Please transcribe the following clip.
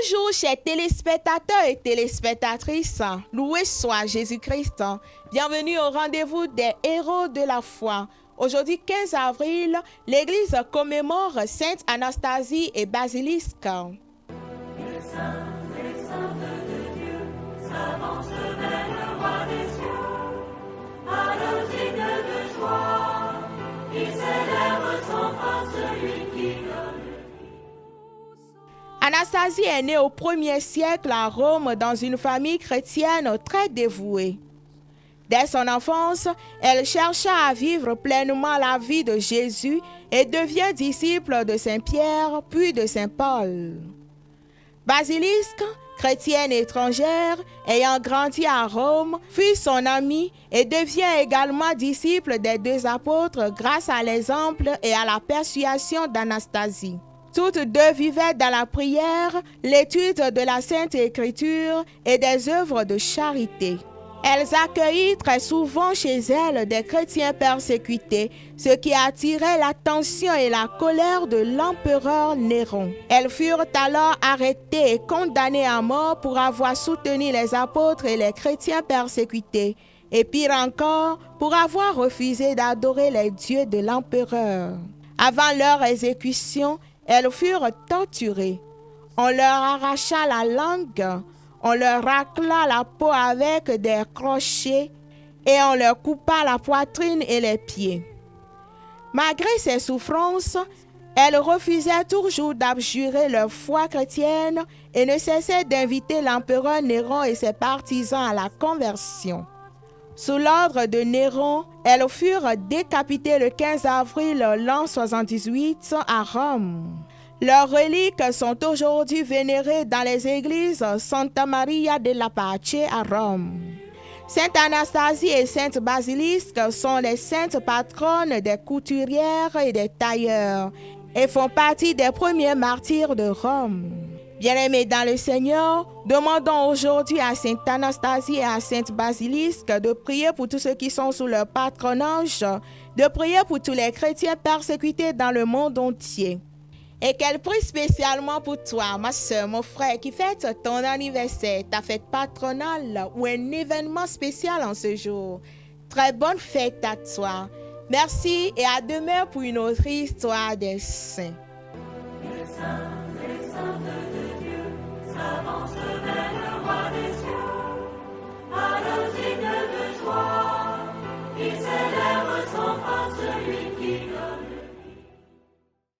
Bonjour chers téléspectateurs et téléspectatrices, loué soit Jésus-Christ. Bienvenue au rendez-vous des héros de la foi. Aujourd'hui 15 avril, l'église commémore Sainte Anastasie et Basilisque. Les saints de Dieu s'avancent vers le roi des cieux, à l'osigne de joie, il célèbre sans fin celui qui donne. Anastasie est née au 1er siècle à Rome dans une famille chrétienne très dévouée. Dès son enfance, elle chercha à vivre pleinement la vie de Jésus et devient disciple de Saint Pierre puis de Saint Paul. Basilisque, chrétienne étrangère, ayant grandi à Rome, fut son amie et devient également disciple des deux apôtres grâce à l'exemple et à la persuasion d'Anastasie. Toutes deux vivaient dans la prière, l'étude de la Sainte Écriture et des œuvres de charité. Elles accueillirent très souvent chez elles des chrétiens persécutés, ce qui attirait l'attention et la colère de l'empereur Néron. Elles furent alors arrêtées et condamnées à mort pour avoir soutenu les apôtres et les chrétiens persécutés, et pire encore, pour avoir refusé d'adorer les dieux de l'empereur. Avant leur exécution, elles furent torturées. On leur arracha la langue, on leur racla la peau avec des crochets et on leur coupa la poitrine et les pieds. Malgré ces souffrances, elles refusaient toujours d'abjurer leur foi chrétienne et ne cessaient d'inviter l'empereur Néron et ses partisans à la conversion. Sous l'ordre de Néron, elles furent décapitées le 15 avril l'an 78 à Rome. Leurs reliques sont aujourd'hui vénérées dans les églises Santa Maria della Pace à Rome. Sainte Anastasie et Sainte Basilisque sont les saintes patronnes des couturières et des tailleurs et font partie des premiers martyrs de Rome. Bien-aimés dans le Seigneur, demandons aujourd'hui à Sainte Anastasie et à Sainte Basilisque de prier pour tous ceux qui sont sous leur patronage, de prier pour tous les chrétiens persécutés dans le monde entier. Et qu'elle prie spécialement pour toi, ma soeur, mon frère, qui fête ton anniversaire, ta fête patronale ou un événement spécial en ce jour. Très bonne fête à toi. Merci et à demain pour une autre histoire des saints.